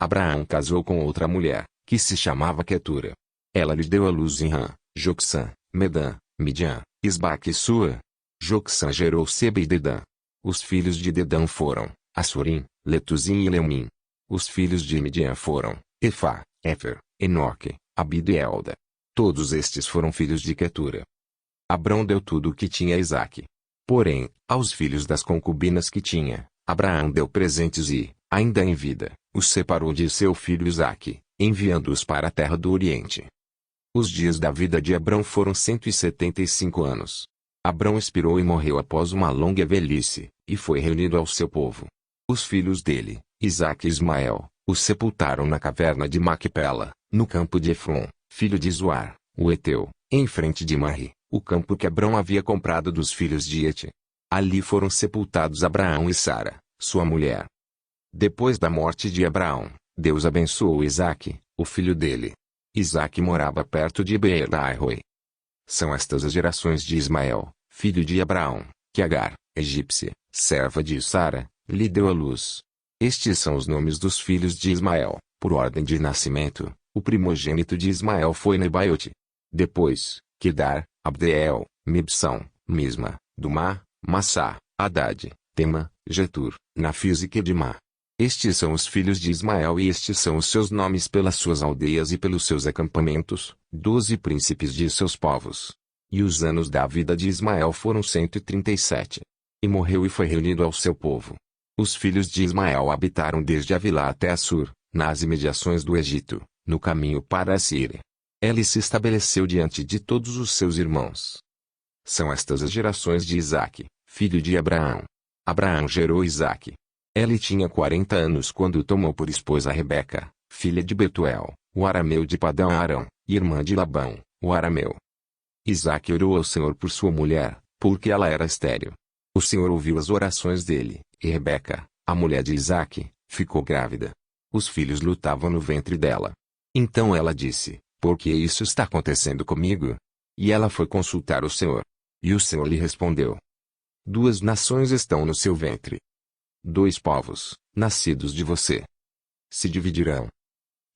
Abraão casou com outra mulher, que se chamava Quetura. Ela lhe deu à luz Ram, Joksã, Medã, Midian, Isbaque e Sua. Joksã gerou Seba e Dedã. Os filhos de Dedã foram Assurim, Letuzim e Leumim. Os filhos de Midian foram Efá, Éfer, Enoque, Abido e Elda. Todos estes foram filhos de Quetura. Abrão deu tudo o que tinha a Isaque. Porém, aos filhos das concubinas que tinha, Abraão deu presentes e, ainda em vida, os separou de seu filho Isaque, enviando-os para a terra do Oriente. Os dias da vida de Abrão foram 175 anos. Abrão expirou e morreu após uma longa velhice, e foi reunido ao seu povo. Os filhos dele, Isaque e Ismael, os sepultaram na caverna de Maquipela, no campo de Efron, filho de Zoar, o Eteu, em frente de Marri, o campo que Abrão havia comprado dos filhos de Et. Ali foram sepultados Abraão e Sara, sua mulher. Depois da morte de Abraão, Deus abençoou Isaque, o filho dele. Isaque morava perto de Beer-Lahai-Roi. São estas as gerações de Ismael, filho de Abraão, que Agar, egípcia, serva de Sara, lhe deu à luz. Estes são os nomes dos filhos de Ismael, por ordem de nascimento. O primogênito de Ismael foi Nebaiote. Depois, Quedar, Abdeel, Mibsão, Misma, Dumá, Massá, Haddad, Tema, Getur, Nafis e Quedimá. Estes são os filhos de Ismael e estes são os seus nomes pelas suas aldeias e pelos seus acampamentos, 12 príncipes de seus povos. E os anos da vida de Ismael foram 137. E morreu e foi reunido ao seu povo. Os filhos de Ismael habitaram desde Avilá até Assur, nas imediações do Egito, no caminho para a Síria. Ele se estabeleceu diante de todos os seus irmãos. São estas as gerações de Isaque, filho de Abraão. Abraão gerou Isaque. Ele tinha 40 anos quando tomou por esposa Rebeca, filha de Betuel, o arameu de Padã-Arã, irmã de Labão, o arameu. Isaque orou ao Senhor por sua mulher, porque ela era estéril. O Senhor ouviu as orações dele, e Rebeca, a mulher de Isaque, ficou grávida. Os filhos lutavam no ventre dela. Então ela disse: por que isso está acontecendo comigo? E ela foi consultar o Senhor. E o Senhor lhe respondeu: 2 nações estão no seu ventre. 2 povos, nascidos de você, se dividirão.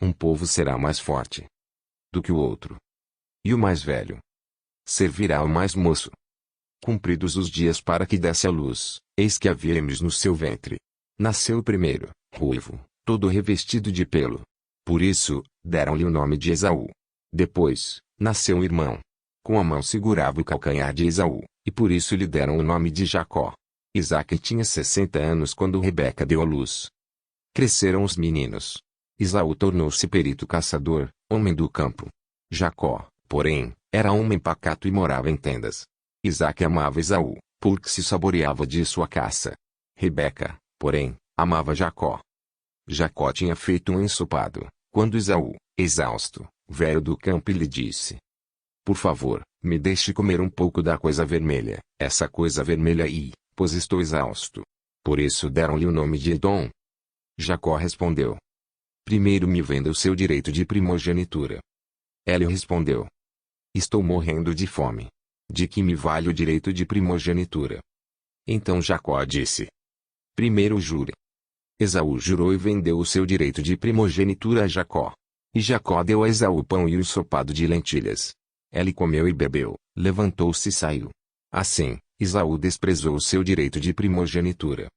Um povo será mais forte do que o outro. E o mais velho servirá ao mais moço. Cumpridos os dias para que desse à luz, eis que havia gêmeos no seu ventre. Nasceu o primeiro, ruivo, todo revestido de pelo. Por isso, deram-lhe o nome de Esaú. Depois, nasceu um irmão. Com a mão segurava o calcanhar de Esaú, e por isso lhe deram o nome de Jacó. Isaque tinha 60 anos quando Rebeca deu à luz. Cresceram os meninos. Esaú tornou-se perito caçador, homem do campo. Jacó, porém, era homem pacato e morava em tendas. Isaque amava Esaú, porque se saboreava de sua caça. Rebeca, porém, amava Jacó. Jacó tinha feito um ensopado, quando Esaú, exausto, veio do campo e lhe disse: por favor, me deixe comer um pouco da coisa vermelha, essa coisa vermelha aí, pois estou exausto. Por isso deram-lhe o nome de Edom. Jacó respondeu: primeiro me venda o seu direito de primogenitura. Ele respondeu: estou morrendo de fome. De que me vale o direito de primogenitura? Então Jacó disse: primeiro jure. Esaú jurou e vendeu o seu direito de primogenitura a Jacó. E Jacó deu a Esaú pão e o ensopado de lentilhas. Ele comeu e bebeu, levantou-se e saiu. Assim, Esaú desprezou o seu direito de primogenitura.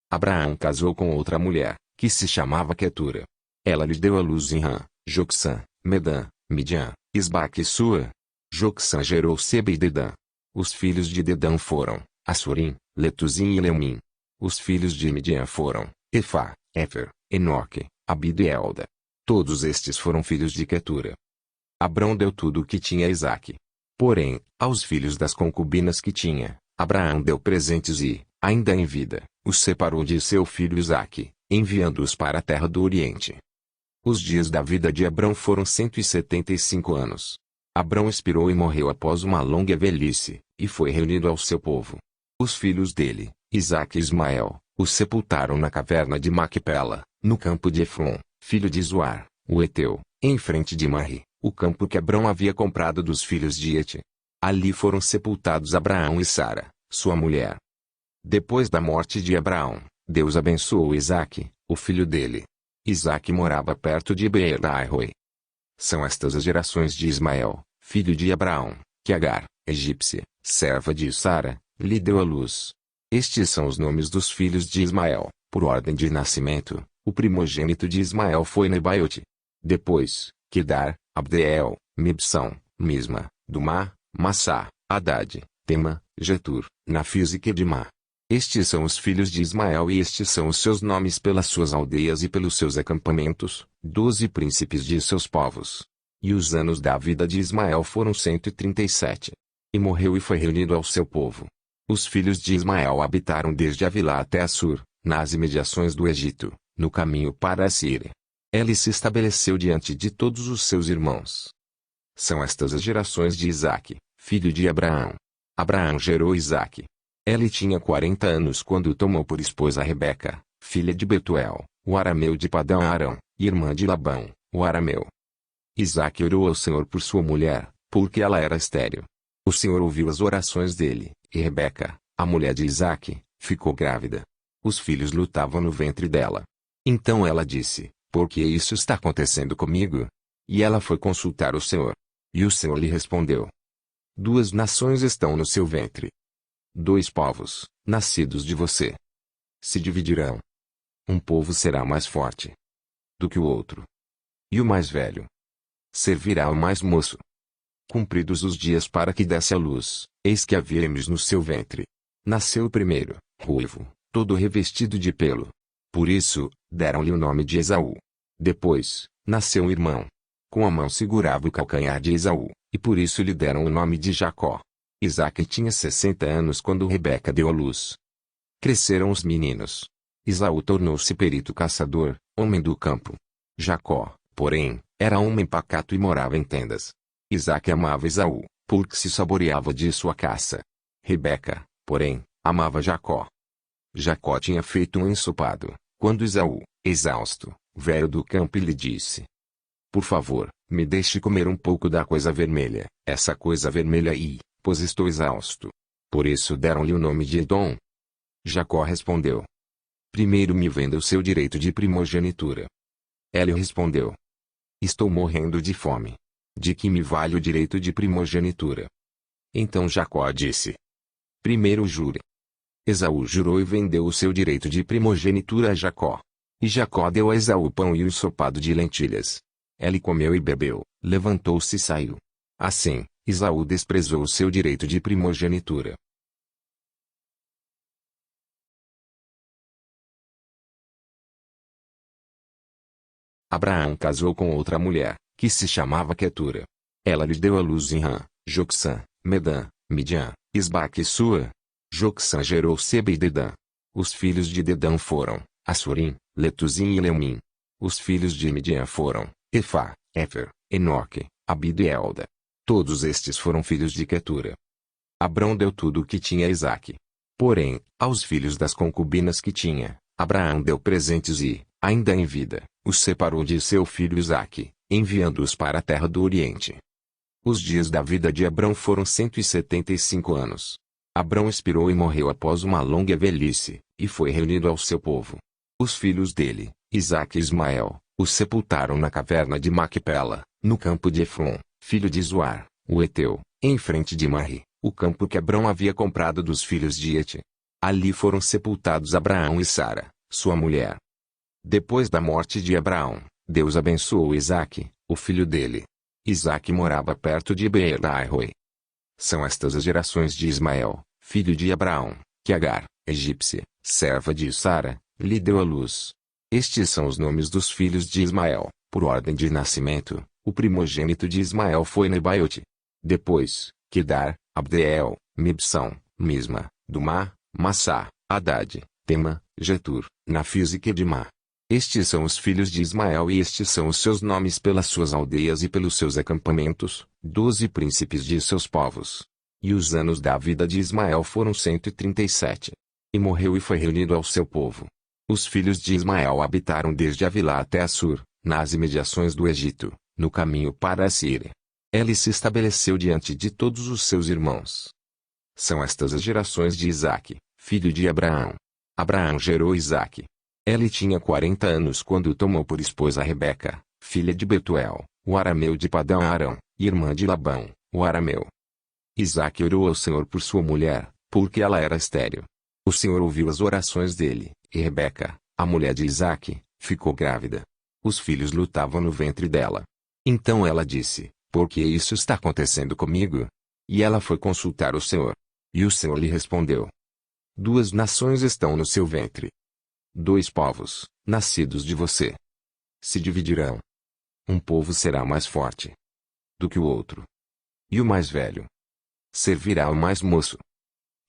Abraão casou com outra mulher, que se chamava Quetura. Ela lhe deu à luz Ram, Joksã, Medã, Midian, Isbaque e Sua. Joksã gerou Seba e Dedã. Os filhos de Dedã foram Assurim, Letuzim e Leumim. Os filhos de Midian foram Efá, Éfer, Enoque, Abido e Elda. Todos estes foram filhos de Quetura. Abrão deu tudo o que tinha a Isaque. Porém, aos filhos das concubinas que tinha, Abraão deu presentes e, ainda em vida, os separou de seu filho Isaque, enviando-os para a terra do Oriente. Os dias da vida de Abrão foram 175 anos. Abrão expirou e morreu após uma longa velhice, e foi reunido ao seu povo. Os filhos dele, Isaque e Ismael, os sepultaram na caverna de Maquipela, no campo de Efron, filho de Zoar, o Eteu, em frente de Marri, o campo que Abrão havia comprado dos filhos de Et. Ali foram sepultados Abraão e Sara, sua mulher. Depois da morte de Abraão, Deus abençoou Isaque, o filho dele. Isaque morava perto de Beer-Lahai-roi. São estas as gerações de Ismael, filho de Abraão, que Agar, egípcia, serva de Sara, lhe deu à luz. Estes são os nomes dos filhos de Ismael, por ordem de nascimento. O primogênito de Ismael foi Nebaiote. Depois, Quedar, Abdeel, Mibsão, Misma, Dumá, Massá, Haddad, Tema, Getur, Nafis e Quedimá. Estes são os filhos de Ismael e estes são os seus nomes pelas suas aldeias e pelos seus acampamentos, 12 príncipes de seus povos. E os anos da vida de Ismael foram 137. E morreu e foi reunido ao seu povo. Os filhos de Ismael habitaram desde Avilá até Assur, nas imediações do Egito, no caminho para a Síria. Ele se estabeleceu diante de todos os seus irmãos. São estas as gerações de Isaque, filho de Abraão. Abraão gerou Isaque. Ele tinha 40 anos quando tomou por esposa Rebeca, filha de Betuel, o arameu de Padã-Arã, irmã de Labão, o arameu. Isaque orou ao Senhor por sua mulher, porque ela era estéril. O Senhor ouviu as orações dele, e Rebeca, a mulher de Isaque, ficou grávida. Os filhos lutavam no ventre dela. Então ela disse: por que isso está acontecendo comigo? E ela foi consultar o Senhor. E o Senhor lhe respondeu: 2 nações estão no seu ventre. 2 povos, nascidos de você, se dividirão. Um povo será mais forte do que o outro. E o mais velho servirá ao mais moço. Cumpridos os dias para que desse à luz, eis que havia gêmeos no seu ventre. Nasceu o primeiro, ruivo, todo revestido de pelo. Por isso, deram-lhe o nome de Esaú. Depois, nasceu um irmão. Com a mão segurava o calcanhar de Esaú, e por isso lhe deram o nome de Jacó. Isaque tinha 60 anos quando Rebeca deu à luz. Cresceram os meninos. Esaú tornou-se perito caçador, homem do campo. Jacó, porém, era homem pacato e morava em tendas. Isaque amava Esaú, porque se saboreava de sua caça. Rebeca, porém, amava Jacó. Jacó tinha feito um ensopado, quando Esaú, exausto, veio do campo e lhe disse: por favor, me deixe comer um pouco da coisa vermelha, essa coisa vermelha aí, pois estou exausto. Por isso deram-lhe o nome de Edom. Jacó respondeu: primeiro me venda o seu direito de primogenitura. Ele respondeu: estou morrendo de fome. De que me vale o direito de primogenitura? Então Jacó disse: primeiro jure. Esaú jurou e vendeu o seu direito de primogenitura a Jacó. E Jacó deu a Esaú pão e o ensopado de lentilhas. Ele comeu e bebeu, levantou-se e saiu. Assim, Esaú desprezou o seu direito de primogenitura. Abraão casou com outra mulher, que se chamava Quetura. Ela lhe deu à luz Rã, Jocsã, Medã, Midian, Isbaque e Sua. Jocsã gerou Seba e Dedã. Os filhos de Dedã foram Assurim, Letuzim e Leumim. Os filhos de Midian foram Efá, Éfer, Enoque, Abido e Elda. Todos estes foram filhos de Quetura. Abrão deu tudo o que tinha a Isaque. Porém, aos filhos das concubinas que tinha, Abraão deu presentes e, ainda em vida, os separou de seu filho Isaque, enviando-os para a terra do Oriente. Os dias da vida de Abrão foram 175 anos. Abrão expirou e morreu após uma longa velhice, e foi reunido ao seu povo. Os filhos dele, Isaque e Ismael, os sepultaram na caverna de Maquipela, no campo de Efron, filho de Zoar, o Eteu, em frente de Marri, o campo que Abrão havia comprado dos filhos de Et. Ali foram sepultados Abraão e Sara, sua mulher. Depois da morte de Abraão, Deus abençoou Isaque, o filho dele. Isaque morava perto de Beer-Lahai-roi. São estas as gerações de Ismael, filho de Abraão, que Agar, egípcia, serva de Sara, lhe deu à luz. Estes são os nomes dos filhos de Ismael, por ordem de nascimento. O primogênito de Ismael foi Nebaiote. Depois, Quedar, Abdeel, Mibsão, Misma, Dumá, Massá, Haddad, Tema, Getur, Nafis e Quedimá. Estes são os filhos de Ismael e estes são os seus nomes pelas suas aldeias e pelos seus acampamentos, 12 príncipes de seus povos. E os anos da vida de Ismael foram 137. E morreu e foi reunido ao seu povo. Os filhos de Ismael habitaram desde Avilá até Assur, nas imediações do Egito, no caminho para a Síria. Ele se estabeleceu diante de todos os seus irmãos. São estas as gerações de Isaque, filho de Abraão. Abraão gerou Isaque. Ele tinha 40 anos quando tomou por esposa Rebeca, filha de Betuel, o arameu de Padã-Arã, irmã de Labão, o arameu. Isaque orou ao Senhor por sua mulher, porque ela era estéril. O Senhor ouviu as orações dele, e Rebeca, a mulher de Isaque, ficou grávida. Os filhos lutavam no ventre dela. Então ela disse: por que isso está acontecendo comigo? E ela foi consultar o Senhor. E o Senhor lhe respondeu: 2 nações estão no seu ventre. 2 povos, nascidos de você, se dividirão. Um povo será mais forte do que o outro. E o mais velho servirá ao mais moço.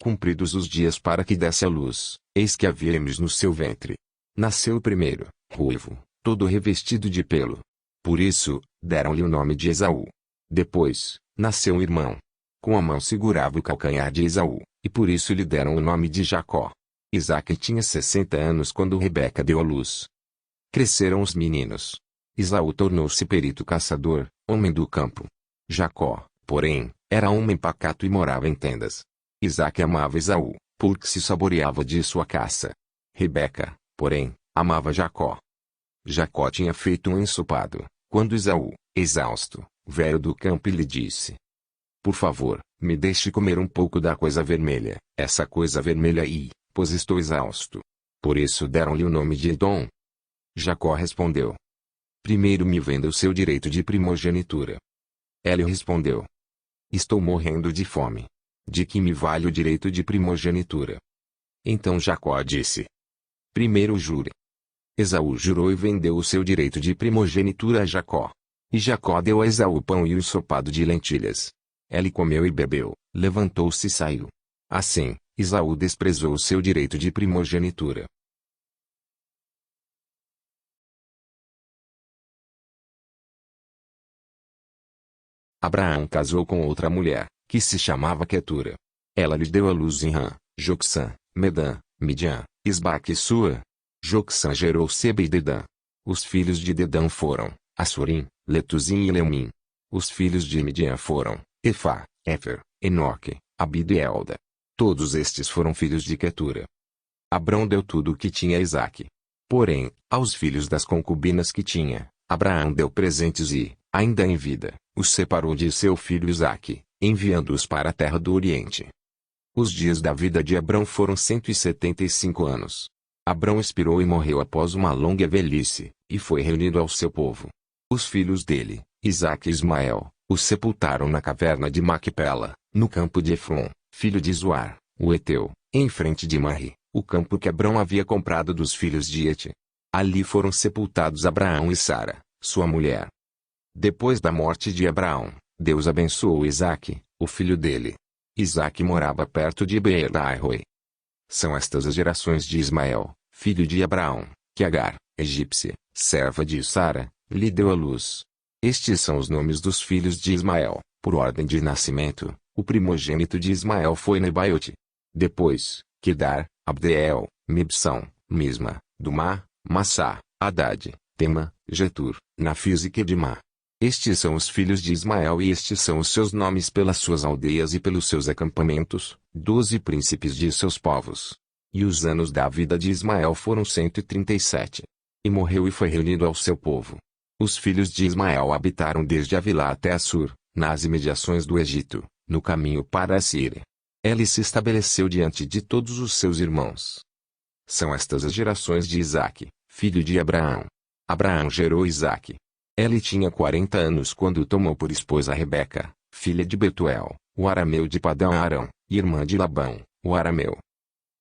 Cumpridos os dias para que desse à luz, eis que havia gêmeos no seu ventre. Nasceu o primeiro, ruivo, todo revestido de pelo. Por isso, deram-lhe o nome de Esaú. Depois, nasceu um irmão. Com a mão segurava o calcanhar de Esaú, e por isso lhe deram o nome de Jacó. Isaque tinha 60 anos quando Rebeca deu à luz. Cresceram os meninos. Esaú tornou-se perito caçador, homem do campo. Jacó, porém, era homem pacato e morava em tendas. Isaque amava Esaú, porque se saboreava de sua caça. Rebeca, porém, amava Jacó. Jacó tinha feito um ensopado, quando Esaú, exausto, veio do campo e lhe disse: por favor, me deixe comer um pouco da coisa vermelha, essa coisa vermelha aí, pois estou exausto. Por isso deram-lhe o nome de Edom. Jacó respondeu: primeiro me venda o seu direito de primogenitura. Ele respondeu: estou morrendo de fome. De que me vale o direito de primogenitura? Então Jacó disse: primeiro jure. Esaú jurou e vendeu o seu direito de primogenitura a Jacó. E Jacó deu a Esaú pão e o ensopado de lentilhas. Ele comeu e bebeu, levantou-se e saiu. Assim, Esaú desprezou o seu direito de primogenitura. Abraão casou com outra mulher, que se chamava Quetura. Ela lhe deu à luz Rã, Jocsã, Medã, Midian, Isbaque e Sua. Jocsã gerou Seba e Dedã. Os filhos de Dedã foram Assurim, Letuzim e Leumim. Os filhos de Midian foram Efá, Éfer, Enoque, Abido e Elda. Todos estes foram filhos de Quetura. Abrão deu tudo o que tinha a Isaque. Porém, aos filhos das concubinas que tinha, Abraão deu presentes e, ainda em vida, os separou de seu filho Isaque, enviando-os para a terra do Oriente. Os dias da vida de Abrão foram 175 anos. Abrão expirou e morreu após uma longa velhice, e foi reunido ao seu povo. Os filhos dele, Isaque e Ismael, os sepultaram na caverna de Maquipela, no campo de Efron, filho de Zoar, o Eteu, em frente de Marri, o campo que Abrão havia comprado dos filhos de Hete. Ali foram sepultados Abraão e Sara, sua mulher. Depois da morte de Abraão, Deus abençoou Isaque, o filho dele. Isaque morava perto de Beer-Lahai-Roi. São estas as gerações de Ismael, filho de Abraão, que Agar, egípcia, serva de Sara, lhe deu à luz. Estes são os nomes dos filhos de Ismael, por ordem de nascimento. O primogênito de Ismael foi Nebaiote. Depois, Quedar, Abdeel, Mibsão, Misma, Dumá, Massá, Haddad, Tema, Getur, Nafis e Quedimá. Estes são os filhos de Ismael e estes são os seus nomes pelas suas aldeias e pelos seus acampamentos, 12 príncipes de seus povos. E os anos da vida de Ismael foram 137. E morreu e foi reunido ao seu povo. Os filhos de Ismael habitaram desde Avilá até Assur, nas imediações do Egito, no caminho para a Síria. Ele se estabeleceu diante de todos os seus irmãos. São estas as gerações de Isaque, filho de Abraão. Abraão gerou Isaque. Ele tinha 40 anos quando tomou por esposa Rebeca, filha de Betuel, o arameu de Padã-Arã, irmã de Labão, o arameu.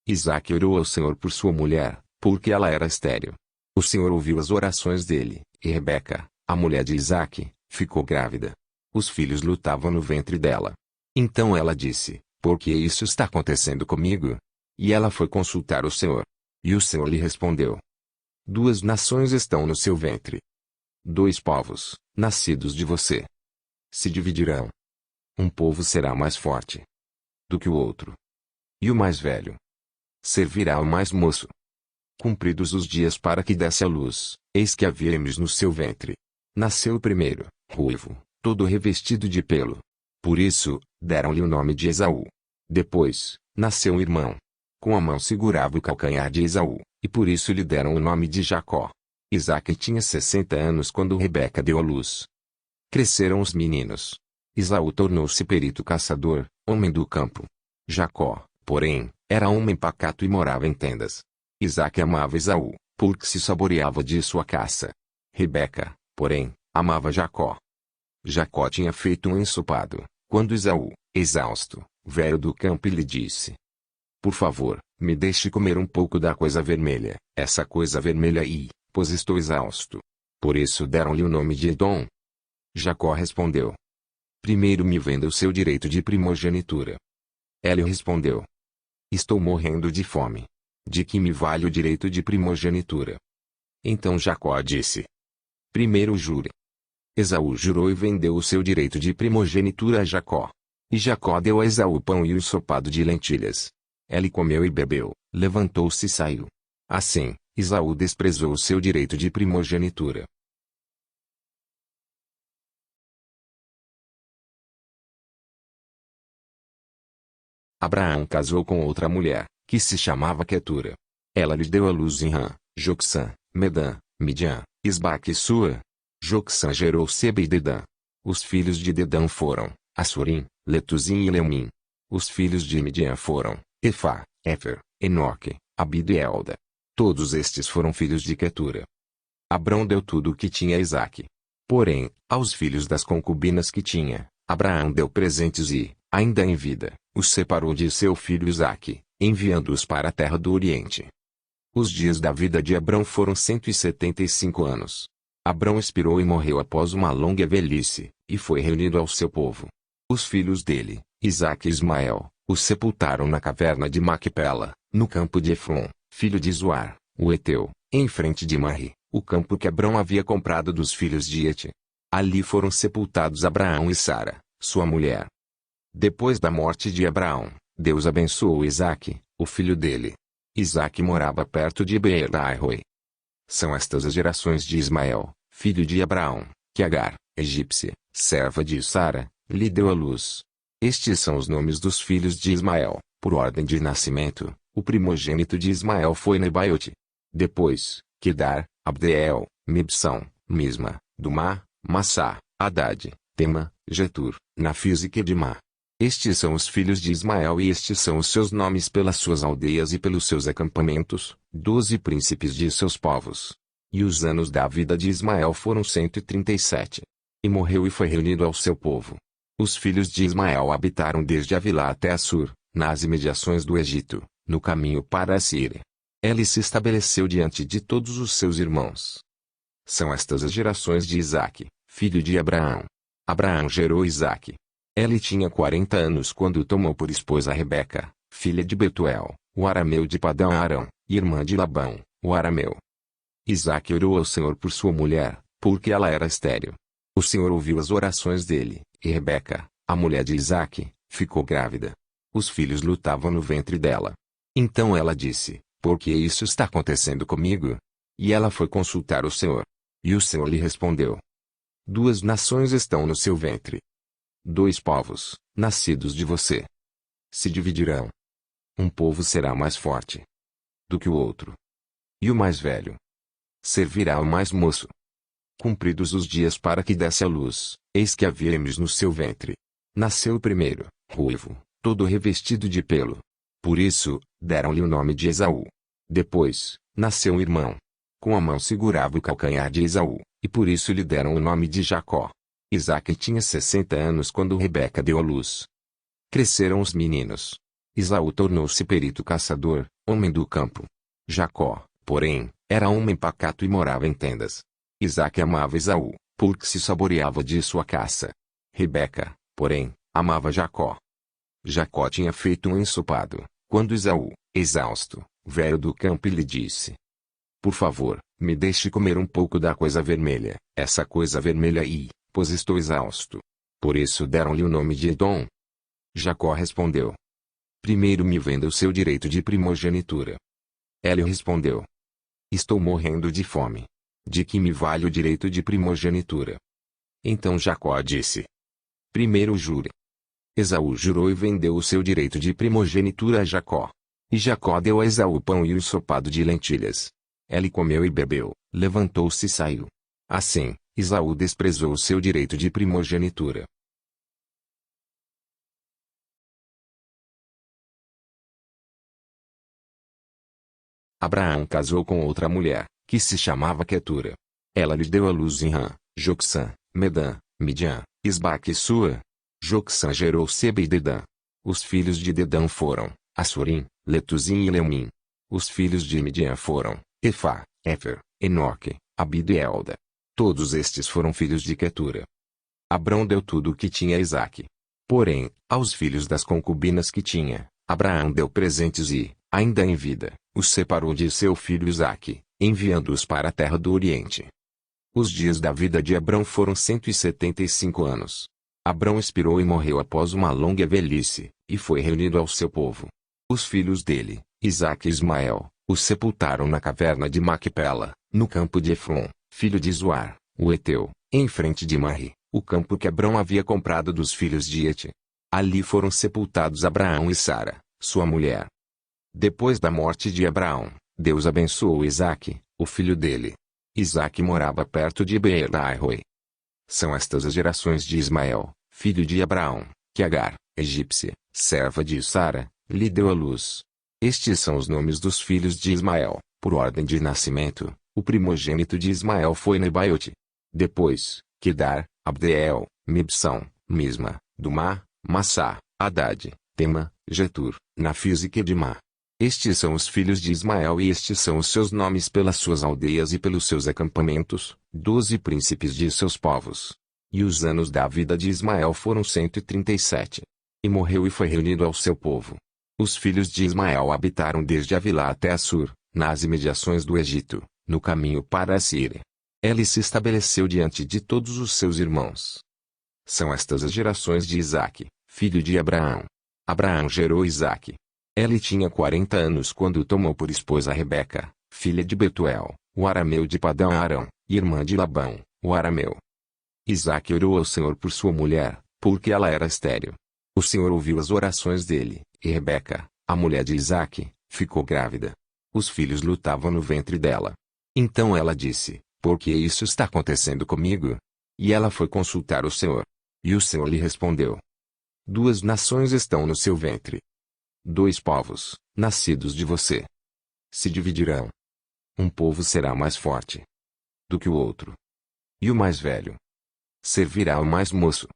Isaque orou ao Senhor por sua mulher, porque ela era estéril. O Senhor ouviu as orações dele, e Rebeca, a mulher de Isaque, ficou grávida. Os filhos lutavam no ventre dela. Então ela disse: por que isso está acontecendo comigo? E ela foi consultar o Senhor. E o Senhor lhe respondeu: 2 nações estão no seu ventre. 2 povos, nascidos de você, se dividirão. Um povo será mais forte do que o outro. E o mais velho servirá ao mais moço. Cumpridos os dias para que desse à luz, eis que havia gêmeos no seu ventre. Nasceu o primeiro, ruivo, todo revestido de pelo. Por isso, deram-lhe o nome de Esaú. Depois, nasceu um irmão. Com a mão segurava o calcanhar de Esaú, e por isso lhe deram o nome de Jacó. Isaque tinha 60 anos quando Rebeca deu à luz. Cresceram os meninos. Esaú tornou-se perito caçador, homem do campo. Jacó, porém, era homem pacato e morava em tendas. Isaque amava Esaú, porque se saboreava de sua caça. Rebeca, porém, amava Jacó. Jacó tinha feito um ensopado, quando Esaú, exausto, veio do campo e lhe disse: Por favor, me deixe comer um pouco da coisa vermelha, essa coisa vermelha aí, pois estou exausto. Por isso deram-lhe o nome de Edom. Jacó respondeu: Primeiro me venda o seu direito de primogenitura. Ela respondeu: Estou morrendo de fome. De que me vale o direito de primogenitura? Então Jacó disse: Primeiro jure. Esaú jurou e vendeu o seu direito de primogenitura a Jacó. E Jacó deu a Esaú pão e o ensopado de lentilhas. Ele comeu e bebeu, levantou-se e saiu. Assim, Esaú desprezou o seu direito de primogenitura. Abraão casou com outra mulher, que se chamava Quetura. Ela lhe deu à luz Rã, Jocsã, Medã, Midian, Isbaque e Sua. Jocsã gerou Seba e Dedã. Os filhos de Dedã foram Assurim, Letuzim e Leumim. Os filhos de Midian foram Efá, Éfer, Enoque, Abido e Elda. Todos estes foram filhos de Quetura. Abrão deu tudo o que tinha a Isaque. Porém, aos filhos das concubinas que tinha, Abraão deu presentes e, ainda em vida, os separou de seu filho Isaque, enviando-os para a terra do Oriente. Os dias da vida de Abrão foram 175 anos. Abrão expirou e morreu após uma longa velhice, e foi reunido ao seu povo. Os filhos dele, Isaque e Ismael, os sepultaram na caverna de Maquipela, no campo de Efron, filho de Zoar, o Eteu, em frente de Marri, o campo que Abrão havia comprado dos filhos de Hete. Ali foram sepultados Abraão e Sara, sua mulher. Depois da morte de Abraão, Deus abençoou Isaque, o filho dele. Isaque morava perto de Beer-Lahai-Roi. São estas as gerações de Ismael, filho de Abraão, que Agar, egípcia, serva de Sara, lhe deu à luz. Estes são os nomes dos filhos de Ismael, por ordem de nascimento. O primogênito de Ismael foi Nebaiote. Depois, Quedar, Abdeel, Mibsão, Misma, Dumá, Massá, Haddad, Tema, Getur, Nafis e Quedimá. Estes são os filhos de Ismael e estes são os seus nomes pelas suas aldeias e pelos seus acampamentos, 12 príncipes de seus povos. E os anos da vida de Ismael foram 137. E morreu e foi reunido ao seu povo. Os filhos de Ismael habitaram desde Avilá até Assur, nas imediações do Egito, no caminho para a Síria. Ele se estabeleceu diante de todos os seus irmãos. São estas as gerações de Isaque, filho de Abraão. Abraão gerou Isaque. Ele tinha 40 anos quando tomou por esposa Rebeca, filha de Betuel, o arameu de Padã-Arã, irmã de Labão, o arameu. Isaque orou ao Senhor por sua mulher, porque ela era estéril. O Senhor ouviu as orações dele, e Rebeca, a mulher de Isaque, ficou grávida. Os filhos lutavam no ventre dela. Então ela disse: Por que isso está acontecendo comigo? E ela foi consultar o Senhor. E o Senhor lhe respondeu: 2 nações estão no seu ventre. 2 povos, nascidos de você, se dividirão. Um povo será mais forte do que o outro. E o mais velho servirá ao mais moço. Cumpridos os dias para que desse à luz, eis que havia gêmeos no seu ventre. Nasceu o primeiro, ruivo, todo revestido de pelo. Por isso, deram-lhe o nome de Esaú. Depois, nasceu um irmão. Com a mão segurava o calcanhar de Esaú, e por isso lhe deram o nome de Jacó. Isaque tinha 60 anos quando Rebeca deu à luz. Cresceram os meninos. Esaú tornou-se perito caçador, homem do campo. Jacó, porém, era homem pacato e morava em tendas. Isaque amava Esaú, porque se saboreava de sua caça. Rebeca, porém, amava Jacó. Jacó tinha feito um ensopado, quando Esaú, exausto, veio do campo e lhe disse: Por favor, me deixe comer um pouco da coisa vermelha, essa coisa vermelha aí, pois estou exausto. Por isso deram-lhe o nome de Edom. Jacó respondeu: Primeiro me venda o seu direito de primogenitura. Ela respondeu: Estou morrendo de fome. De que me vale o direito de primogenitura? Então Jacó disse: primeiro jure. Esaú jurou e vendeu o seu direito de primogenitura a Jacó. E Jacó deu a Esaú o pão e o ensopado de lentilhas. Ele comeu e bebeu, levantou-se e saiu. Assim, Esaú desprezou o seu direito de primogenitura. Abraão casou com outra mulher, que se chamava Quetura. Ela lhe deu à luz Enrã, Jocsã, Medã, Midian, Isbaque e Sua. Jocsã gerou Seba e Dedã. Os filhos de Dedã foram Assurim, Letuzim e Leumim. Os filhos de Midian foram Efá, Éfer, Enoque, Abido e Elda. Todos estes foram filhos de Quetura. Abrão deu tudo o que tinha a Isaque. Porém, aos filhos das concubinas que tinha, Abraão deu presentes e, ainda em vida, os separou de seu filho Isaque, enviando-os para a terra do Oriente. Os dias da vida de Abrão foram 175 anos. Abrão expirou e morreu após uma longa velhice, e foi reunido ao seu povo. Os filhos dele, Isaque e Ismael, os sepultaram na caverna de Maquipela, no campo de Efron, filho de Zoar, o Eteu, em frente de Marri, o campo que Abrão havia comprado dos filhos de Hete. Ali foram sepultados Abraão e Sara, sua mulher. Depois da morte de Abraão, Deus abençoou Isaque, o filho dele. Isaque morava perto de Beer-Lahai-Roi. São estas as gerações de Ismael, filho de Abraão, que Agar, egípcia, serva de Sara, lhe deu à luz. Estes são os nomes dos filhos de Ismael, por ordem de nascimento. O primogênito de Ismael foi Nebaiote. Depois, Quedar, Abdeel, Mibsão, Misma, Dumá, Massá, Haddad, Tema, Getur, Nafis e Quedimá. Estes são os filhos de Ismael e estes são os seus nomes pelas suas aldeias e pelos seus acampamentos, 12 príncipes de seus povos. E os anos da vida de Ismael foram 137. E morreu e foi reunido ao seu povo. Os filhos de Ismael habitaram desde Avilá até Assur, nas imediações do Egito, no caminho para a Síria. Ele se estabeleceu diante de todos os seus irmãos. São estas as gerações de Isaque, filho de Abraão. Abraão gerou Isaque. Ele tinha 40 anos quando tomou por esposa Rebeca, filha de Betuel, o arameu de Padã-Arã, irmã de Labão, o arameu. Isaque orou ao Senhor por sua mulher, porque ela era estéril. O Senhor ouviu as orações dele, e Rebeca, a mulher de Isaque, ficou grávida. Os filhos lutavam no ventre dela. Então ela disse: por que isso está acontecendo comigo? E ela foi consultar o Senhor. E o Senhor lhe respondeu: 2 nações estão no seu ventre. 2 povos, nascidos de você, se dividirão. Um povo será mais forte do que o outro. E o mais velho servirá ao mais moço.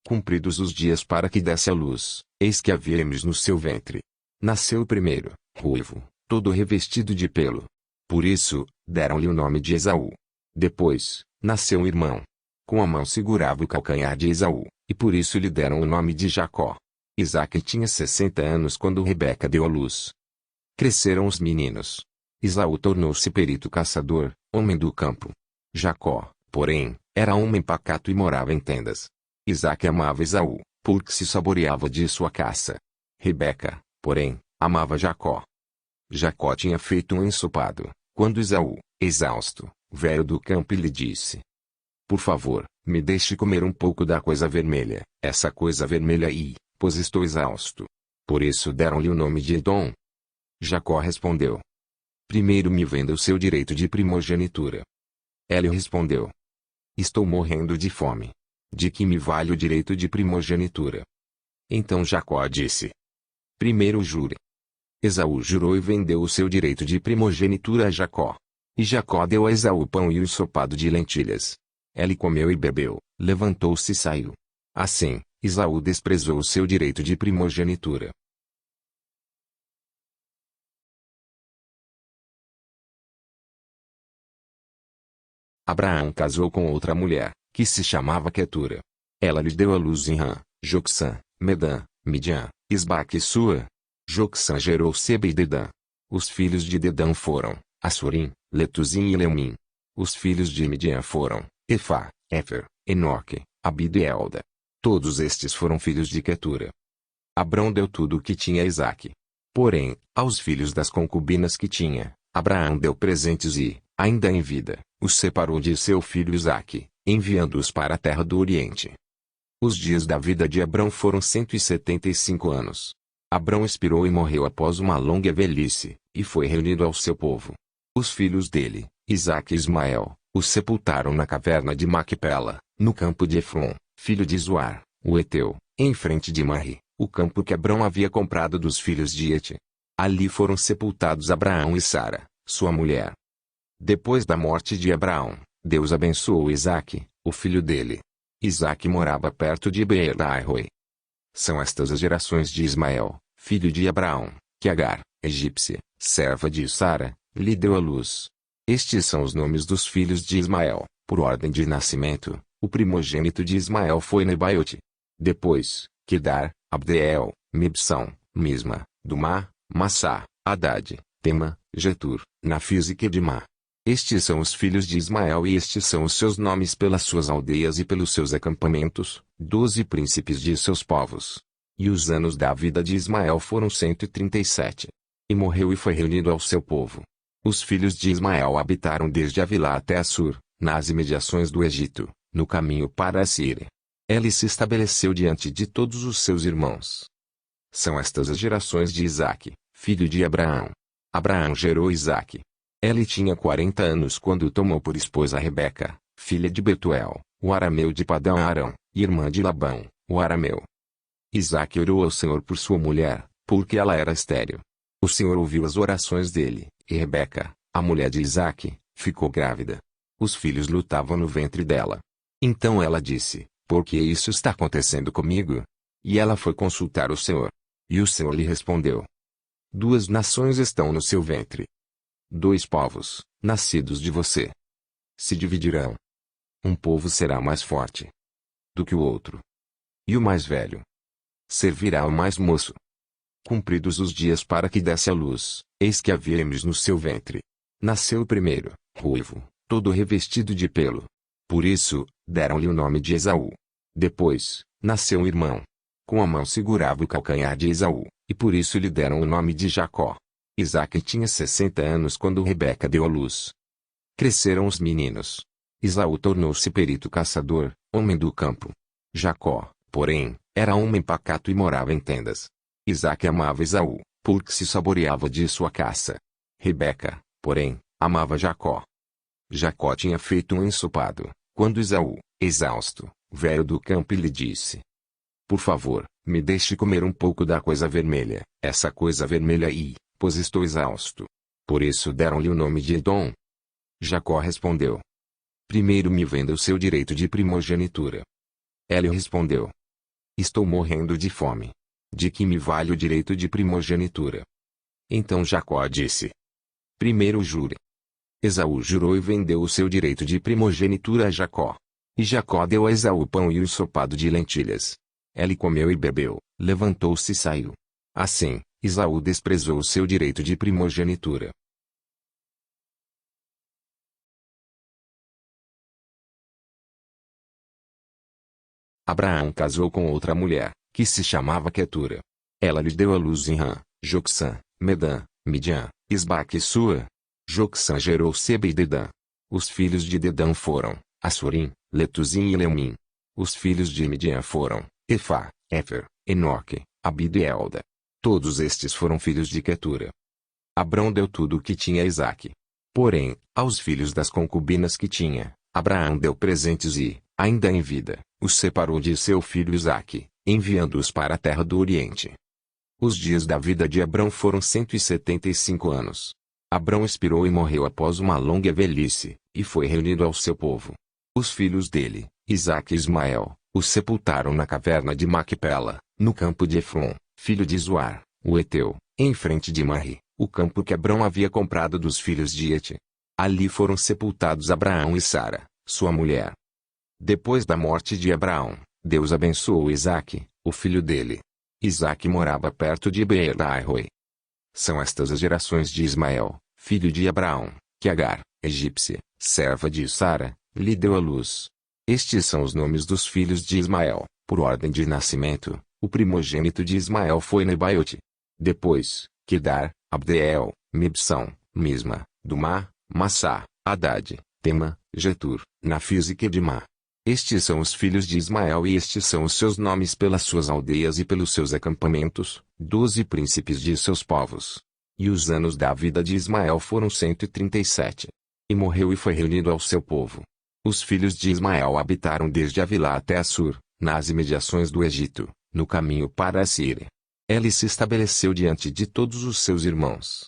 Cumpridos os dias para que desse à luz, eis que havia gêmeos no seu ventre. Nasceu o primeiro, ruivo, todo revestido de pelo. Por isso, deram-lhe o nome de Esaú. Depois, nasceu um irmão. Com a mão segurava o calcanhar de Esaú, e por isso lhe deram o nome de Jacó. Isaque tinha 60 anos quando Rebeca deu à luz. Cresceram os meninos. Esaú tornou-se perito caçador, homem do campo. Jacó, porém, era homem pacato e morava em tendas. Isaque amava Esaú, porque se saboreava de sua caça. Rebeca, porém, amava Jacó. Jacó tinha feito um ensopado, quando Esaú, exausto, veio do campo e lhe disse: por favor, me deixe comer um pouco da coisa vermelha, essa coisa vermelha aí, pois estou exausto. Por isso deram-lhe o nome de Edom. Jacó respondeu: primeiro me venda o seu direito de primogenitura. Ele respondeu: estou morrendo de fome. De que me vale o direito de primogenitura? Então Jacó disse: primeiro jure. Esaú jurou e vendeu o seu direito de primogenitura a Jacó. E Jacó deu a Esaú o pão e o ensopado de lentilhas. Ele comeu e bebeu, levantou-se e saiu. Assim, Esaú desprezou o seu direito de primogenitura. Abraão casou com outra mulher, que se chamava Quetura. Ela lhe deu à luz Enrã, Jocsã, Medã, Midian, Isbaque e Sua. Jocsã gerou Seba e Dedã. Os filhos de Dedã foram Assurim, Letuzim e Leumim. Os filhos de Midian foram Efá, Éfer, Enoque, Abido e Elda. Todos estes foram filhos de Quetura. Abrão deu tudo o que tinha a Isaque. Porém, aos filhos das concubinas que tinha, Abraão deu presentes e, ainda em vida, os separou de seu filho Isaque, enviando-os para a terra do Oriente. Os dias da vida de Abrão foram 175 anos. Abrão expirou e morreu após uma longa velhice, e foi reunido ao seu povo. Os filhos dele, Isaque e Ismael, os sepultaram na caverna de Maquipela, no campo de Efron, filho de Zoar, o Eteu, em frente de Marri, o campo que Abrão havia comprado dos filhos de Hete. Ali foram sepultados Abraão e Sara, sua mulher. Depois da morte de Abraão, Deus abençoou Isaque, o filho dele. Isaque morava perto de Beer-Lahai-Roi. São estas as gerações de Ismael, filho de Abraão, que Agar, egípcia, serva de Sara, lhe deu à luz. Estes são os nomes dos filhos de Ismael, por ordem de nascimento. O primogênito de Ismael foi Nebaiote. Depois, Quedar, Abdeel, Mibsão, Misma, Dumá, Massá, Haddad, Tema, Getur, Nafis e Quedimá. Estes são os filhos de Ismael e estes são os seus nomes pelas suas aldeias e pelos seus acampamentos, 12 príncipes de seus povos. E os anos da vida de Ismael foram 137. E morreu e foi reunido ao seu povo. Os filhos de Ismael habitaram desde Avilá até Assur, nas imediações do Egito, no caminho para a Síria. Ele se estabeleceu diante de todos os seus irmãos. São estas as gerações de Isaque, filho de Abraão. Abraão gerou Isaque. Ele tinha 40 anos quando tomou por esposa Rebeca, filha de Betuel, o arameu de Padã-Arã, irmã de Labão, o arameu. Isaque orou ao Senhor por sua mulher, porque ela era estéril. O Senhor ouviu as orações dele, e Rebeca, a mulher de Isaque, ficou grávida. Os filhos lutavam no ventre dela. Então ela disse: por que isso está acontecendo comigo? E ela foi consultar o Senhor. E o Senhor lhe respondeu: 2 nações estão no seu ventre. 2 povos, nascidos de você, se dividirão. Um povo será mais forte do que o outro. E o mais velho servirá ao mais moço. Cumpridos os dias para que desse à luz, eis que havia gêmeos no seu ventre. Nasceu o primeiro, ruivo, todo revestido de pelo. Por isso, deram-lhe o nome de Esaú. Depois, nasceu um irmão. Com a mão segurava o calcanhar de Esaú, e por isso lhe deram o nome de Jacó. Isaque tinha 60 anos quando Rebeca deu à luz. Cresceram os meninos. Esaú tornou-se perito caçador, homem do campo. Jacó, porém, era homem pacato e morava em tendas. Isaque amava Esaú, porque se saboreava de sua caça. Rebeca, porém, amava Jacó. Jacó tinha feito um ensopado, quando Esaú, exausto, veio do campo e lhe disse: por favor, me deixe comer um pouco da coisa vermelha, essa coisa vermelha aí, pois estou exausto. Por isso deram-lhe o nome de Edom. Jacó respondeu: primeiro me venda o seu direito de primogenitura. Ele respondeu: estou morrendo de fome. De que me vale o direito de primogenitura? Então Jacó disse: primeiro jure. Esaú jurou e vendeu o seu direito de primogenitura a Jacó. E Jacó deu a Esaú pão e o ensopado de lentilhas. Ele comeu e bebeu, levantou-se e saiu. Assim, Esaú desprezou o seu direito de primogenitura. Abraão casou com outra mulher, que se chamava Quetura. Ela lhe deu à luz Rã, Jocsã, Medã, Midian, Isbaque e Sua. Jocsã gerou Seba e Dedã. Os filhos de Dedã foram Assurim, Letuzim e Leumim. Os filhos de Midian foram Efá, Éfer, Enoque, Abido e Elda. Todos estes foram filhos de Quetura. Abrão deu tudo o que tinha a Isaque. Porém, aos filhos das concubinas que tinha, Abraão deu presentes e, ainda em vida, os separou de seu filho Isaque, enviando-os para a terra do Oriente. Os dias da vida de Abrão foram 175 anos. Abrão expirou e morreu após uma longa velhice, e foi reunido ao seu povo. Os filhos dele, Isaque e Ismael, os sepultaram na caverna de Maquipela, no campo de Efron, filho de Zoar, o Eteu, em frente de Marri, o campo que Abrão havia comprado dos filhos de Hete. Ali foram sepultados Abraão e Sara, sua mulher. Depois da morte de Abraão, Deus abençoou Isaque, o filho dele. Isaque morava perto de Beer-Lahai-Roi. São estas as gerações de Ismael, filho de Abraão, que Agar, egípcia, serva de Sara, lhe deu à luz. Estes são os nomes dos filhos de Ismael, por ordem de nascimento. O primogênito de Ismael foi Nebaiote. Depois, Quedar, Abdeel, Mibsão, Misma, Dumá, Massá, Haddad, Tema, Getur, Nafis e Quedimá. Estes são os filhos de Ismael e estes são os seus nomes pelas suas aldeias e pelos seus acampamentos, 12 príncipes de seus povos. E os anos da vida de Ismael foram 137. E morreu e foi reunido ao seu povo. Os filhos de Ismael habitaram desde Avilá até Assur, nas imediações do Egito, no caminho para a Síria. Ele se estabeleceu diante de todos os seus irmãos.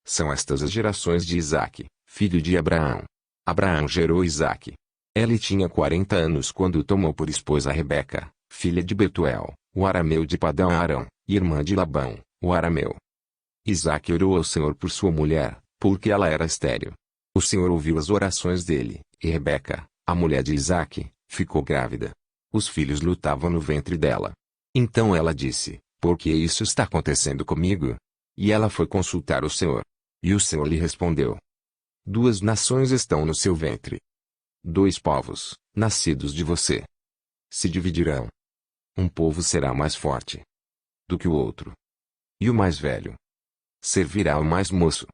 São estas as gerações de Isaque, filho de Abraão. Abraão gerou Isaque. Ele tinha 40 anos quando tomou por esposa Rebeca, filha de Betuel, o arameu de Padã Arão, irmã de Labão, o arameu. Isaque orou ao Senhor por sua mulher, porque ela era estéril. O Senhor ouviu as orações dele, e Rebeca, a mulher de Isaque, ficou grávida. Os filhos lutavam no ventre dela. Então ela disse: por que isso está acontecendo comigo? E ela foi consultar o Senhor. E o Senhor lhe respondeu: 2 nações estão no seu ventre. 2 povos, nascidos de você, se dividirão. Um povo será mais forte do que o outro. E o mais velho servirá ao mais moço.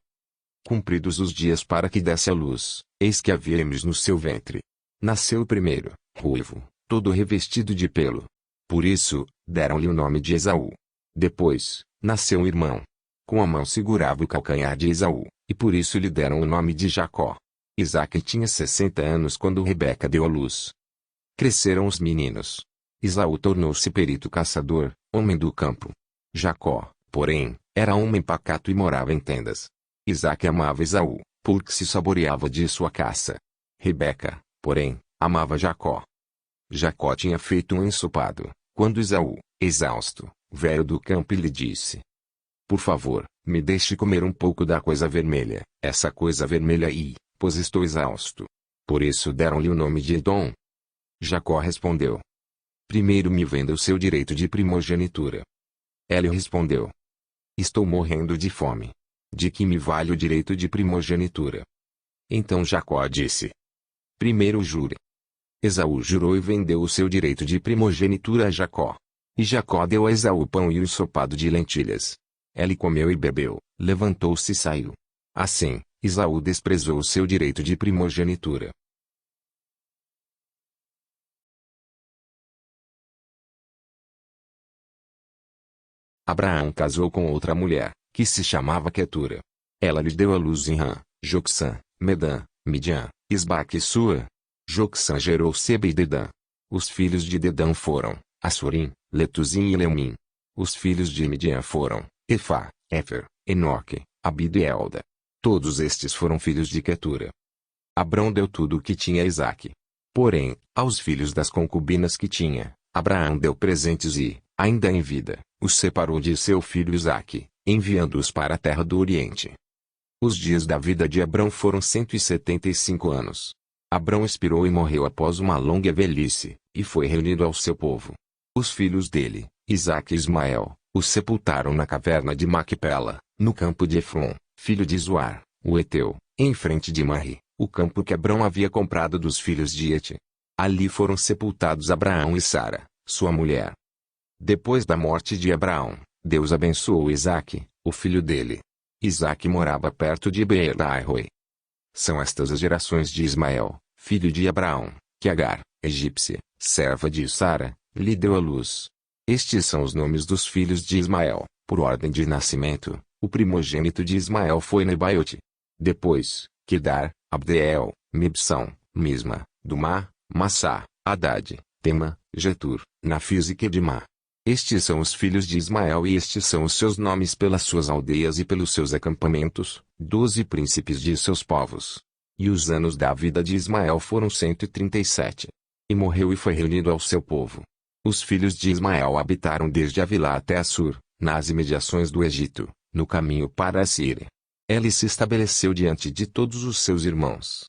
Cumpridos os dias para que desse à luz, eis que havia gêmeos no seu ventre. Nasceu o primeiro, ruivo, todo revestido de pelo. Por isso, deram-lhe o nome de Esaú. Depois, nasceu um irmão. Com a mão segurava o calcanhar de Esaú, e por isso lhe deram o nome de Jacó. Isaque tinha 60 anos quando Rebeca deu à luz. Cresceram os meninos. Esaú tornou-se perito caçador, homem do campo. Jacó, porém, era homem pacato e morava em tendas. Isaque amava Esaú, porque se saboreava de sua caça. Rebeca, porém, amava Jacó. Jacó tinha feito um ensopado, quando Esaú, exausto, veio do campo e lhe disse: por favor, me deixe comer um pouco da coisa vermelha, essa coisa vermelha aí, pois estou exausto. Por isso deram-lhe o nome de Edom. Jacó respondeu: primeiro me venda o seu direito de primogenitura. Ele respondeu: estou morrendo de fome. De que me vale o direito de primogenitura? Então Jacó disse: primeiro jure. Esaú jurou e vendeu o seu direito de primogenitura a Jacó. E Jacó deu a Esaú pão e o ensopado de lentilhas. Ele comeu e bebeu, levantou-se e saiu. Assim, Esaú desprezou o seu direito de primogenitura. Abraão casou com outra mulher, que se chamava Quetura. Ela lhe deu à luz Rã, Jocsã, Medã, Midian, Isbaque e Sua. Jocsã gerou Seba e Dedã. Os filhos de Dedã foram Assurim, Letuzim e Leumim. Os filhos de Midian foram Efá, Éfer, Enoque, Abido e Elda. Todos estes foram filhos de Quetura. Abrão deu tudo o que tinha a Isaque. Porém, aos filhos das concubinas que tinha, Abraão deu presentes e, ainda em vida, os separou de seu filho Isaque, enviando-os para a terra do Oriente. Os dias da vida de Abrão foram 175 anos. Abrão expirou e morreu após uma longa velhice, e foi reunido ao seu povo. Os filhos dele, Isaque e Ismael, os sepultaram na caverna de Maquipela, no campo de Efron, filho de Zoar, o Eteu, em frente de Marri, o campo que Abrão havia comprado dos filhos de Hete. Ali foram sepultados Abraão e Sara, sua mulher. Depois da morte de Abraão, Deus abençoou Isaque, o filho dele. Isaque morava perto de Beer-Lahai-Roi. São estas as gerações de Ismael, filho de Abraão, que Agar, egípcia, serva de Sara, lhe deu à luz. Estes são os nomes dos filhos de Ismael, por ordem de nascimento. O primogênito de Ismael foi Nebaiote. Depois, Quedar, Abdeel, Mibsão, Misma, Dumá, Massá, Haddad, Tema, Getur, Nafis e Quedimá. Estes são os filhos de Ismael e estes são os seus nomes pelas suas aldeias e pelos seus acampamentos, 12 príncipes de seus povos. E os anos da vida de Ismael foram 137. E morreu e foi reunido ao seu povo. Os filhos de Ismael habitaram desde Avilá até Assur, nas imediações do Egito, no caminho para a Síria. Ele se estabeleceu diante de todos os seus irmãos.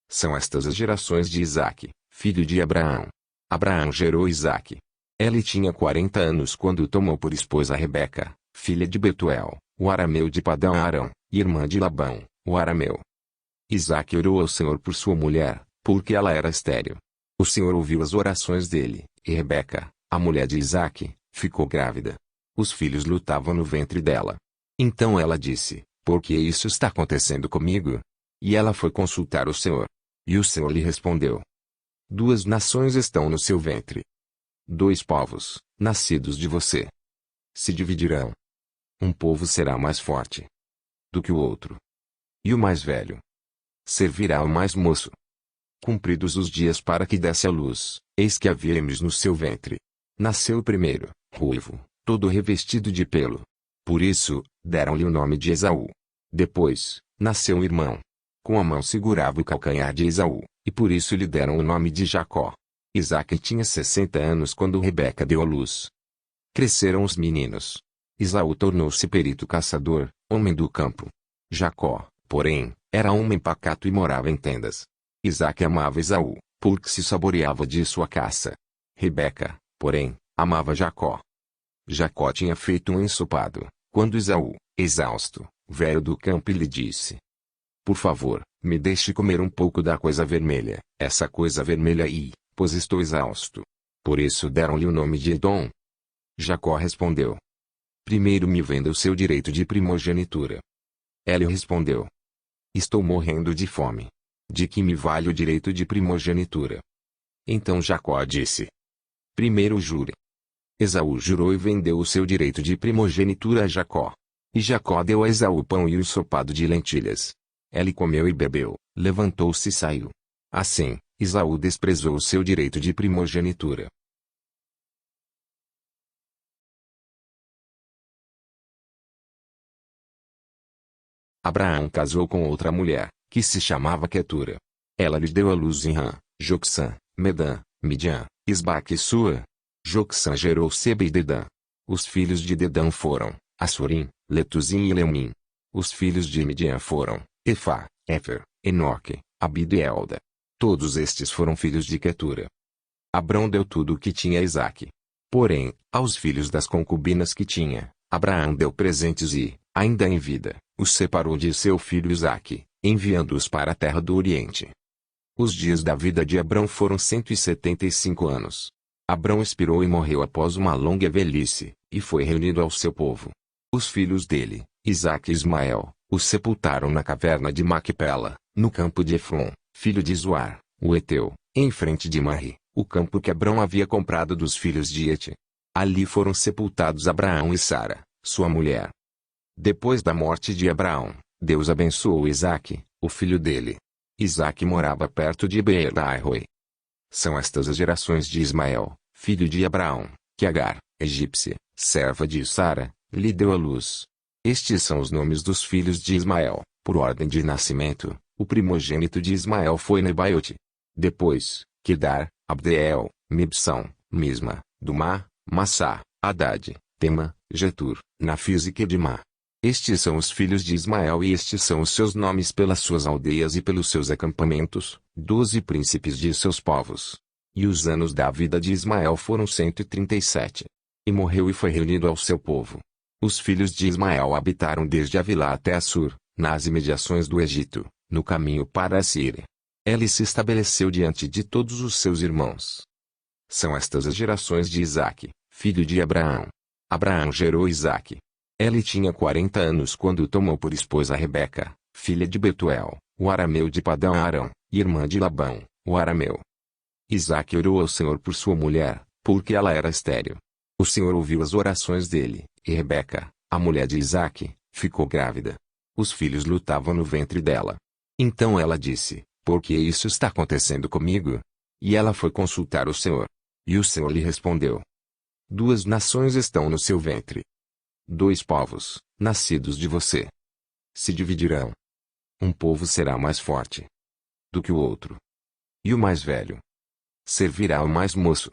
São estas as gerações de Isaque, filho de Abraão. Abraão gerou Isaque. Ele tinha 40 anos quando tomou por esposa Rebeca, filha de Betuel, o arameu de Padã Arão, irmã de Labão, o arameu. Isaque orou ao Senhor por sua mulher, porque ela era estéril. O Senhor ouviu as orações dele, e Rebeca, a mulher de Isaque, ficou grávida. Os filhos lutavam no ventre dela. Então ela disse: por que isso está acontecendo comigo? E ela foi consultar o Senhor. E o Senhor lhe respondeu: Duas nações estão no seu ventre. Dois povos, nascidos de você, se dividirão. Um povo será mais forte do que o outro, e o mais velho servirá ao mais moço. Cumpridos os dias para que desse a luz, eis que havia gêmeos no seu ventre. Nasceu o primeiro, ruivo, todo revestido de pelo. Por isso, deram-lhe o nome de Esaú. Depois, nasceu um irmão. Com a mão segurava o calcanhar de Esaú, e por isso lhe deram o nome de Jacó. Isaque tinha 60 anos quando Rebeca deu à luz. Cresceram os meninos. Esaú tornou-se perito caçador, homem do campo. Jacó, porém, era homem pacato e morava em tendas. Isaque amava Esaú, porque se saboreava de sua caça. Rebeca, porém, amava Jacó. Jacó tinha feito um ensopado, quando Esaú, exausto, veio do campo e lhe disse: Por favor, me deixe comer um pouco da coisa vermelha, essa coisa vermelha aí, pois estou exausto. Por isso deram-lhe o nome de Edom. Jacó respondeu: Primeiro me venda o seu direito de primogenitura. Ela respondeu: Estou morrendo de fome. De que me vale o direito de primogenitura? Então Jacó disse: Primeiro jure. Esaú jurou e vendeu o seu direito de primogenitura a Jacó. E Jacó deu a Esaú pão e o ensopado de lentilhas. Ele comeu e bebeu, levantou-se e saiu. Assim, Esaú desprezou o seu direito de primogenitura. Abraão casou com outra mulher, que se chamava Quetura. Ela lhe deu à luz Ram, Jocsã, Medã, Midian, Isbaque e Sua. Jocsã gerou Seba e Dedã. Os filhos de Dedã foram Assurim, Letuzim e Leumim. Os filhos de Midian foram Efá, Éfer, Enoque, Abido e Elda. Todos estes foram filhos de Quetura. Abrão deu tudo o que tinha a Isaque. Porém, aos filhos das concubinas que tinha, Abraão deu presentes e, ainda em vida, os separou de seu filho Isaque, enviando-os para a terra do Oriente. Os dias da vida de Abrão foram 175 anos. Abrão expirou e morreu após uma longa velhice, e foi reunido ao seu povo. Os filhos dele, Isaque e Ismael, os sepultaram na caverna de Maquipela, no campo de Efron, filho de Zoar, o Eteu, em frente de Marri, o campo que Abrão havia comprado dos filhos de Hete. Ali foram sepultados Abraão e Sara, sua mulher. Depois da morte de Abraão, Deus abençoou Isaque, o filho dele. Isaque morava perto de Beer-Lahai-Roi. São estas as gerações de Ismael, filho de Abraão, que Agar, egípcia, serva de Sara, lhe deu à luz. Estes são os nomes dos filhos de Ismael, por ordem de nascimento. O primogênito de Ismael foi Nebaiote. Depois, Quedar, Abdeel, Mibsão, Misma, Dumá, Massá, Haddad, Tema, Getur, Nafis e Quedimá. Estes são os filhos de Ismael e estes são os seus nomes pelas suas aldeias e pelos seus acampamentos, 12 príncipes de seus povos. E os anos da vida de Ismael foram 137. E morreu e foi reunido ao seu povo. Os filhos de Ismael habitaram desde Avilá até Assur, nas imediações do Egito, no caminho para a Síria. Ele se estabeleceu diante de todos os seus irmãos. São estas as gerações de Isaque, filho de Abraão. Abraão gerou Isaque. Ele tinha 40 anos quando tomou por esposa Rebeca, filha de Betuel, o arameu de Padã-Arã, irmã de Labão, o arameu. Isaque orou ao Senhor por sua mulher, porque ela era estéril. O Senhor ouviu as orações dele, e Rebeca, a mulher de Isaque, ficou grávida. Os filhos lutavam no ventre dela. Então ela disse: Por que isso está acontecendo comigo? E ela foi consultar o Senhor. E o Senhor lhe respondeu: Duas nações estão no seu ventre. Dois povos, nascidos de você, se dividirão. Um povo será mais forte do que o outro, e o mais velho servirá ao mais moço.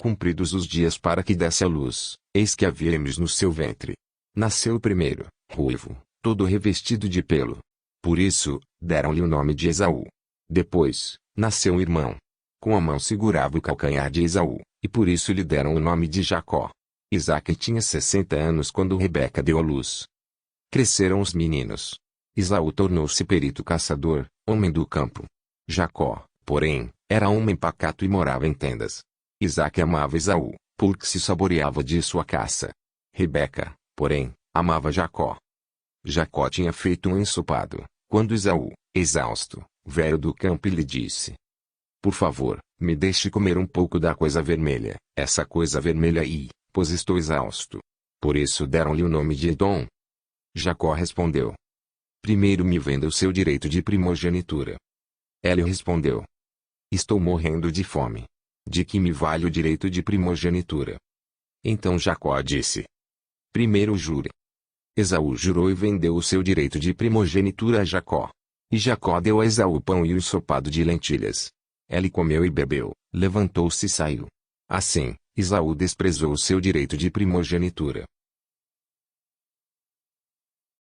Cumpridos os dias para que desse a luz, eis que havia gêmeos no seu ventre. Nasceu o primeiro, ruivo, todo revestido de pelo. Por isso, deram-lhe o nome de Esaú. Depois, nasceu um irmão. Com a mão segurava o calcanhar de Esaú, e por isso lhe deram o nome de Jacó. Isaque tinha 60 anos quando Rebeca deu à luz. Cresceram os meninos. Esaú tornou-se perito caçador, homem do campo. Jacó, porém, era homem pacato e morava em tendas. Isaque amava Esaú, porque se saboreava de sua caça. Rebeca, porém, amava Jacó. Jacó tinha feito um ensopado, quando Esaú, exausto, veio do campo e lhe disse: Por favor, Me deixe comer um pouco da coisa vermelha, essa coisa vermelha aí, pois estou exausto. Por isso deram-lhe o nome de Edom. Jacó respondeu: primeiro me venda o seu direito de primogenitura. Ele respondeu: estou morrendo de fome. De que me vale o direito de primogenitura? Então Jacó disse: primeiro jure. Esaú jurou e vendeu o seu direito de primogenitura a Jacó. E Jacó deu a Esaú o pão e o ensopado de lentilhas. Ele comeu e bebeu, levantou-se e saiu. Assim, Esaú desprezou o seu direito de primogenitura.